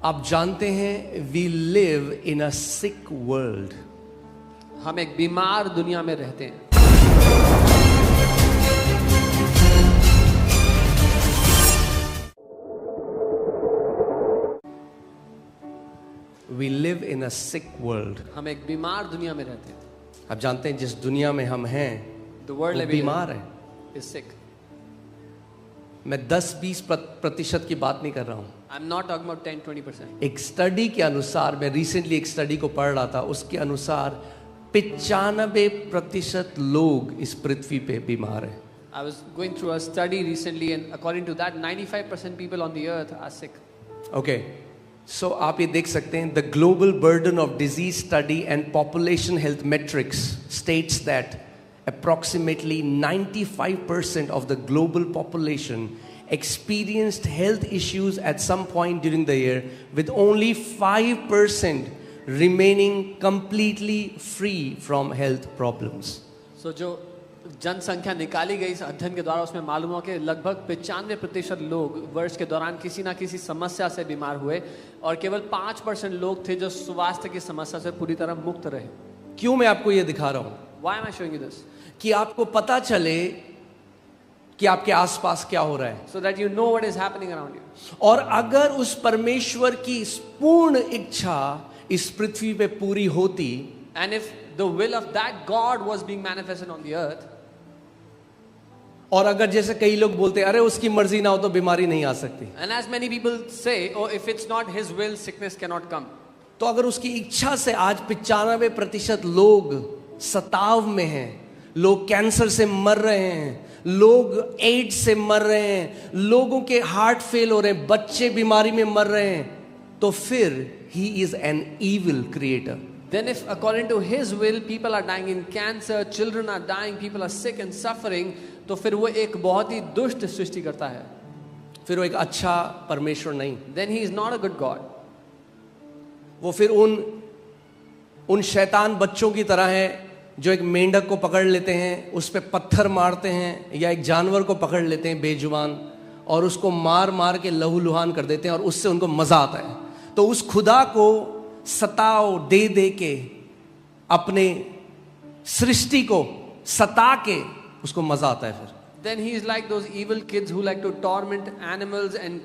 आप जानते हैं we live in a sick world. हम एक बीमार दुनिया में रहते हैं. We live in a sick world. हम एक बीमार दुनिया में रहते हैं. आप जानते हैं जिस दुनिया में हम हैं The world वो बीमार है. is sick. मैं 10-20% की बात नहीं कर रहा हूँ. I'm not talking about 10-20%. एक स्टडी के अनुसार, मैं रिसेंटली एक स्टडी को पढ़ रहा था, उसके अनुसार 95% लोग इस पृथ्वी पे बीमार हैं. I was going through a study recently, and according to that, 95% people on the earth are sick. Okay, so आप ये देख सकते हैं, the global burden of disease study and population health metrics states that approximately 95% of the global population experienced health issues at some point during the year, with only 5% remaining completely free from health problems. So जो जनसंख्या निकाली गई इस अध्ययन के द्वारा, उसमें मालूम हुआ कि लगभग 95% लोग वर्ष के दौरान किसी ना किसी समस्या से बीमार हुए और केवल 5% लोग थे जो स्वास्थ्य की समस्या से पूरी तरह मुक्त रहे. क्यों मैं आपको ये दिखा रहा हूँ? Why am I showing you this? कि आपको पता चले कि आपके आसपास क्या हो रहा है. So that you know what is happening around you. और अगर उस परमेश्वर की पूर्ण इच्छा इस पृथ्वी पे पूरी होती, And if the will of that God was being manifested on the earth, और अगर जैसे कई लोग बोलते हैं अरे उसकी मर्जी ना हो तो बीमारी नहीं आ सकती, and as many people say, oh, if it's not His will, sickness cannot come. तो अगर उसकी इच्छा से आज 95% लोग सताव में हैं, लोग कैंसर से मर रहे हैं, लोग एड्स से मर रहे हैं, लोगों के हार्ट फेल हो रहे हैं, बच्चे बीमारी में मर रहे हैं, तो फिर he is an evil creator. Then if according to His will people are dying in cancer, children are dying, people are sick and suffering, तो फिर वो एक बहुत ही दुष्ट सृष्टि करता है. फिर वो एक अच्छा परमेश्वर नहीं. Then He is not a good God. वो फिर उन शैतान बच्चों की तरह है जो एक मेंढक को पकड़ लेते हैं, उस पे पत्थर मारते हैं, या एक जानवर को पकड़ लेते हैं बेजुबान और उसको मार मार के लहूलुहान कर देते हैं और उससे उनको मजा आता है. तो उस खुदा को सताओ दे दे के, अपने सृष्टि को सता के उसको मजा आता है. फिर Then He is like those evil kids who like to torment animals and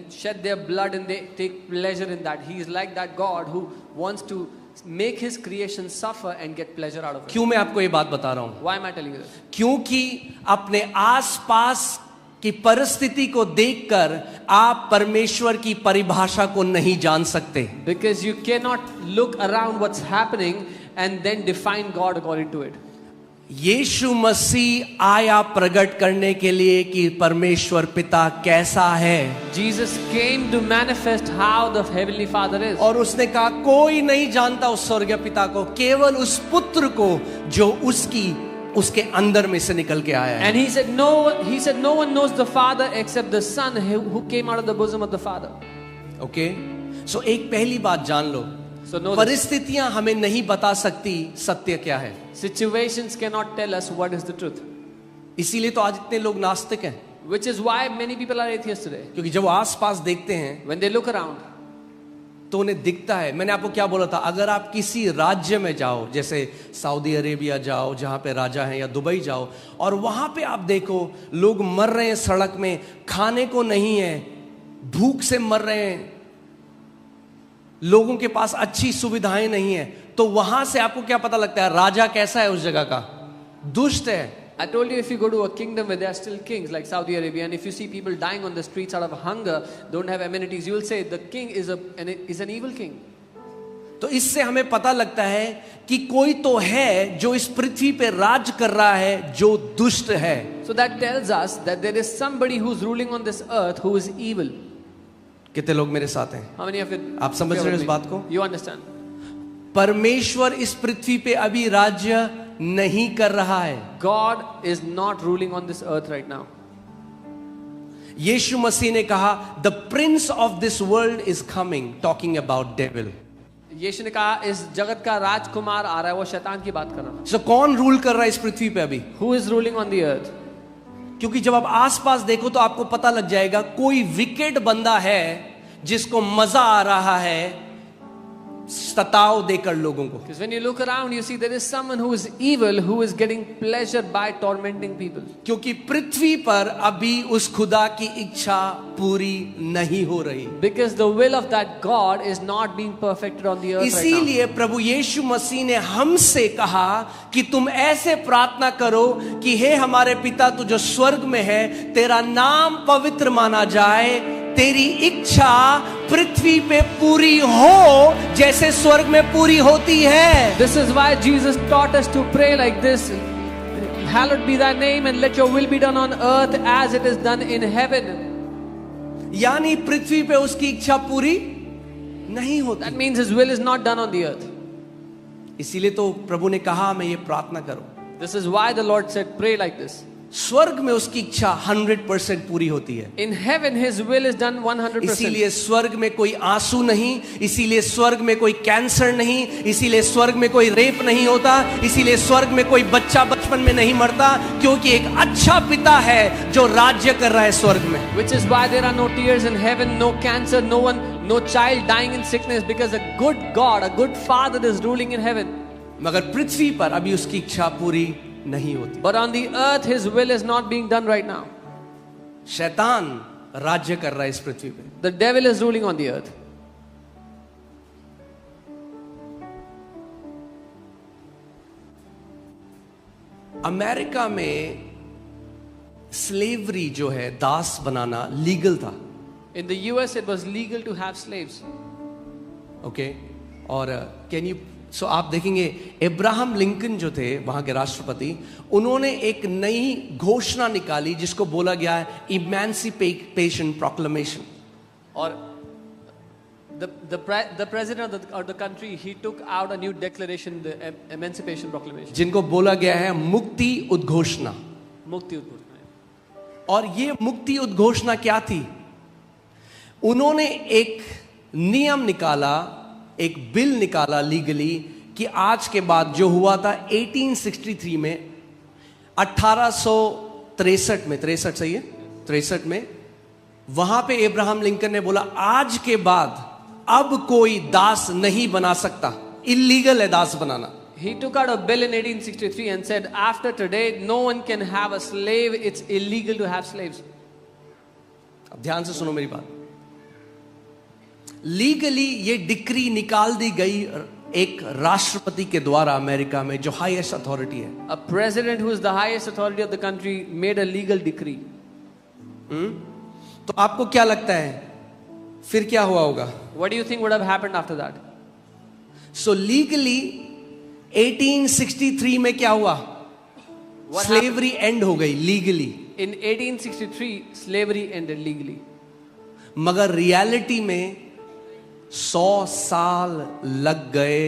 shed their blood, and they take pleasure in that. He is like that God who wants to make His creation suffer and get pleasure out of it. क्यों मैं आपको ये बात बता रहा हूं? Why am I telling you this? क्योंकि अपने आसपास की परिस्थिति को देखकर आप परमेश्वर की परिभाषा को नहीं जान सकते. Because you cannot look around what's happening and then define God according to it. यीशु मसीह आया प्रकट करने के लिए कि परमेश्वर पिता कैसा है. Jesus came to manifest how the heavenly Father is. और उसने कहा कोई नहीं जानता उस स्वर्गीय पिता को, केवल उस पुत्र को जो उसके अंदर में से निकल के आया है. And he said no one knows the Father except the Son who came out of the bosom of the Father. Okay, so एक पहली बात जान लो, So know this. परिस्थितियां हमें नहीं बता सकती सत्य क्या है. Situations cannot tell us what is the truth. इसीलिए तो आज इतने लोग नास्तिक हैं. Which is why many people are atheists today. क्योंकि जब आसपास देखते हैं When they look around, तो उन्हें दिखता है. मैंने आपको क्या बोला था, अगर आप किसी राज्य में जाओ, जैसे सऊदी अरेबिया जाओ जहां पे राजा हैं, या दुबई जाओ, और वहां पे आप देखो लोग मर रहे हैं सड़क में, खाने को नहीं है, भूख से मर रहे हैं, लोगों के पास अच्छी सुविधाएं नहीं है, तो वहां से आपको क्या पता लगता है राजा कैसा है उस जगह का? दुष्ट है. I told you, if you go to a kingdom where there are still kings like Saudi Arabia, and if you see people dying on the streets out of hunger, don't have amenities, you will say the king is an evil king. तो इससे हमें पता लगता है कि कोई तो है जो इस पृथ्वी पे राज कर रहा है जो दुष्ट है. So that tells us that there is somebody who's ruling on this earth who is evil. कितने लोग मेरे साथ हैं? How many of you? आप समझ रहे हो इस बात को? You understand? परमेश्वर इस पृथ्वी पे अभी राज्य नहीं कर रहा है. God is not ruling on this earth right now. यीशु मसीह ने कहा the prince of this world is coming, talking about devil. यीशु ने कहा इस जगत का राजकुमार आ रहा है, वो शैतान की बात कर रहा है. So कौन रूल कर रहा है इस पृथ्वी पे अभी? Who is ruling on the earth? क्योंकि जब आप आसपास देखो तो आपको पता लग जाएगा कोई विकेट बंदा है जिसको मजा आ रहा है सताव देकर लोगों को। Because when you look around, you see there is someone who is evil, who is getting pleasure by tormenting people. क्योंकि पृथ्वी पर अभी उस खुदा की इच्छा पूरी नहीं हो रही। Because the will of that God is not being perfected on the earth right now. इसीलिए प्रभु यीशु मसीह ने हमसे कहा कि तुम ऐसे प्रार्थना करो कि हे हमारे पिता तू जो स्वर्ग में है, तेरा नाम पवित्र माना जाए, तेरी इच्छा पृथ्वी पे पूरी हो जैसे स्वर्ग में पूरी होती है। This is why Jesus taught us to pray like this. Hallowed be thy name and let your will be done on earth as it is done in heaven. यानी पृथ्वी पे उसकी इच्छा पूरी नहीं होती। That means his will is not done on the earth. इसीलिए तो प्रभु ने कहा मैं ये प्रार्थना करो। This is why the Lord said pray like this. स्वर्ग में उसकी इच्छा 100% पूरी होती है। In heaven his will is done 100%. इसीलिए स्वर्ग में कोई आंसू नहीं, इसीलिए स्वर्ग में कोई कैंसर नहीं, इसीलिए स्वर्ग में कोई रेप नहीं होता, इसीलिए स्वर्ग में कोई बच्चा बचपन में नहीं मरता, क्योंकि एक अच्छा पिता है जो राज्य कर रहा है स्वर्ग में। Which is why there are no tears in heaven, no cancer, no child dying in sickness, because a good God, a good father is ruling in heaven. मगर पृथ्वी पर अभी उसकी इच्छा पूरी नहीं होती। But on the earth his will is not being done right now. शैतान राज्य कर रहा है इस पृथ्वी पे। The devil is ruling on the earth. America में स्लेवरी जो है, दास बनाना लीगल था। In the US it was legal to have slaves. Okay और कैन यू सो आप देखेंगे अब्राहम लिंकन जो थे वहां के राष्ट्रपति, उन्होंने एक नई घोषणा निकाली जिसको बोला गया है इमेंसिपेशन प्रोक्लेमेशन। और the president of the country, he took out a new declaration, the Emancipation Proclamation. जिनको बोला गया है मुक्ति उद्घोषणा। मुक्ति उद्घोषणा। और ये मुक्ति उद्घोषणा क्या थी? उन्होंने एक नियम निकाला, एक बिल निकाला लीगली कि आज के बाद जो हुआ था 1863 में, 1863 में, 63 सही है, 63 में, वहां पे अब्राहम लिंकन ने बोला आज के बाद अब कोई दास नहीं बना सकता, इलीगल है दास बनाना। He took out a bill in 1863 and said after today no one can have a slave, it's illegal to have slaves. अब ध्यान से सुनो मेरी बात। लीगली ये डिक्री निकाल दी गई एक राष्ट्रपति के द्वारा अमेरिका में, जो हाईएस्ट अथॉरिटी है। A president who is the highest authority of the country made a legal decree. तो आपको क्या लगता है फिर क्या हुआ होगा? What do you think would have happened after that? So legally 1863 में क्या हुआ? स्लेवरी एंड हो गई legally. In 1863 slavery ended legally. मगर रियलिटी में 100 साल लग गए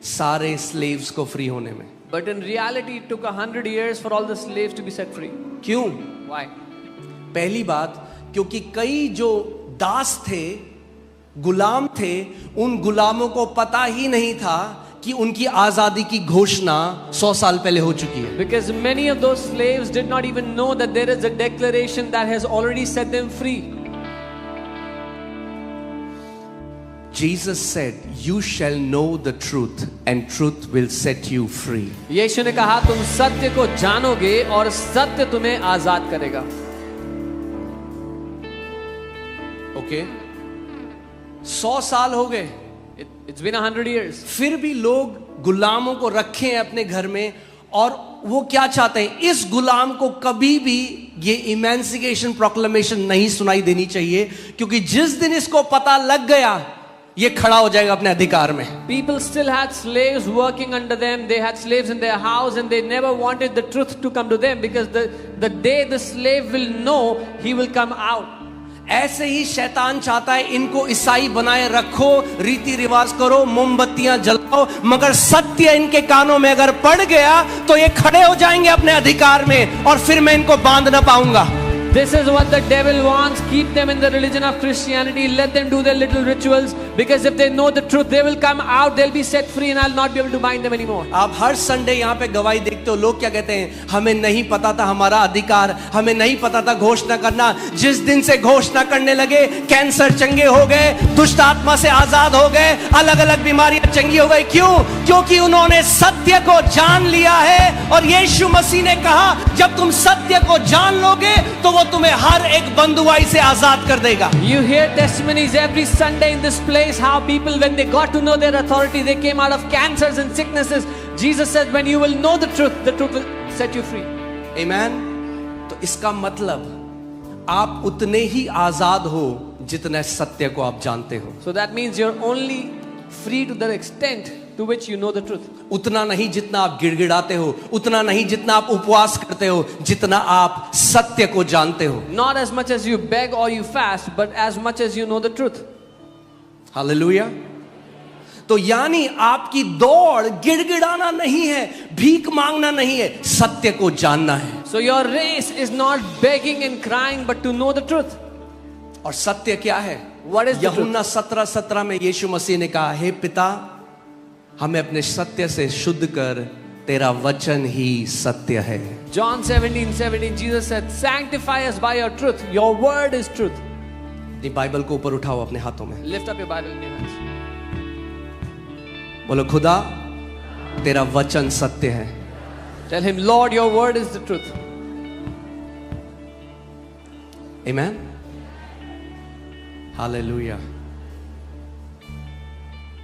सारे स्लेव्स को फ्री होने में। But in reality it took 100 years for all the slaves to be set free. क्यों? Why? पहली बात, क्योंकि कई जो दास थे, गुलाम थे, उन गुलामों को पता ही नहीं था कि उनकी आजादी की घोषणा 100 साल पहले हो चुकी है। Because many of those slaves did not even know that there is a declaration that has already set them free. Jesus said, "You shall know the truth, and truth will set you free." यीशु ने कहा तुम सत्य को जानोगे और सत्य तुम्हें आजाद करेगा। ओके 100 साल हो गए, It's been 100 years. फिर भी लोग गुलामों को रखे हैं अपने घर में, और वो क्या चाहते हैं? इस गुलाम को कभी भी ये इमेंसिपेशन प्रोक्लेमेशन नहीं सुनाई देनी चाहिए, क्योंकि जिस दिन इसको पता लग गया ये खड़ा हो जाएगा अपने अधिकार में। People still had slaves working under them. They had slaves in their house and they never wanted the truth to come to them, because the day the slave will know, he will come out. ऐसे ही शैतान चाहता है इनको ईसाई बनाए रखो, रीति रिवाज करो, मोमबत्तियां जलाओ, मगर सत्य इनके कानों में अगर पड़ गया तो ये खड़े हो जाएंगे अपने अधिकार में, और फिर मैं इनको बांध ना पाऊंगा। This is what the devil wants. Keep them in the religion of Christianity. Let them do their little rituals. Because if they know the truth, they will come out, they'll be set free, and I'll not be able to bind them anymore. आप हर Sunday यहाँ पे गवाही देखते हो, लोग क्या कहते हैं, हमें नहीं पता था हमारा अधिकार, हमें नहीं पता था घोषणा करना। जिस दिन से घोषणा करने लगे, कैंसर चंगे हो गए, दुष्ट आत्मा से आजाद हो गए, अलग अलग बीमारियां चंगी हो गई। क्यों? क्योंकि उन्होंने सत्य को जान लिया है। और यीशु मसीह ने कहा, जब तुम सत्य को जान लोगे तो वो तुम्हें हर एक बंधुआई से आजाद कर देगा। You hear testimonies every Sunday in this place how people, when they got to know their authority, they came out of cancers and sicknesses. Jesus said, when you will know the truth will set you free. Amen। तो इसका मतलब आप उतने ही आजाद हो जितने सत्य को आप जानते हो। So that means you're only free to the extent to which you know the truth. उतना नहीं जितना आप गिड़गिड़ाते हो, उतना नहीं जितना आप उपवास करते हो, जितना आप सत्य को जानते हो। Not as much as you beg or you fast, but as much as you know the truth. Hallelujah. तो यानी आपकी दौड़ गिड़गिड़ाना नहीं है, भीख मांगना नहीं है, सत्य को जानना है। So your race is not begging and crying, but to know the truth. और सत्य क्या है? What is the truth? यूहन्ना 17:17 में यीशु मसीह ने कहा, हे पिता, हमें अपने सत्य से शुद्ध कर, तेरा वचन ही सत्य है। John 17:17, Jesus said, sanctify us by your truth. Your word is truth. अपनी बाइबल को ऊपर उठाओ अपने हाथों में, Lift up your Bible in your hands. बोलो, खुदा तेरा वचन सत्य है। Tell him, Lord, your word is the truth. Amen। Hallelujah.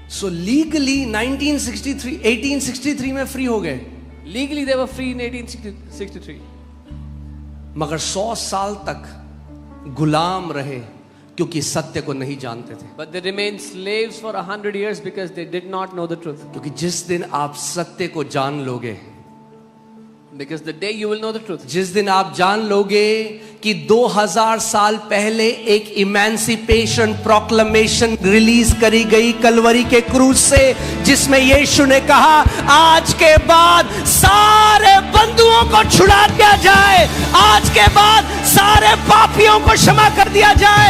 So legally 1863 में फ्री हो गए, Legally, they were free in 1863. मगर 100 साल तक गुलाम रहे क्योंकि सत्य को नहीं जानते थे। But they remained slaves for 100 years because they did not know the truth. क्योंकि जिस दिन आप सत्य को जान लोगे, Because the day you will know the truth. जिस दिन आप जान लोगे कि 2000 साल पहले एक इमेंसिपेशन प्रोक्लेमेशन रिलीज करी गई कलवरी के क्रूज से, जिसमें यीशु ने कहा, आज के बाद सारे बंधुओं को छुड़ा दिया जाए, आज के बाद सारे पापियों को क्षमा कर दिया जाए।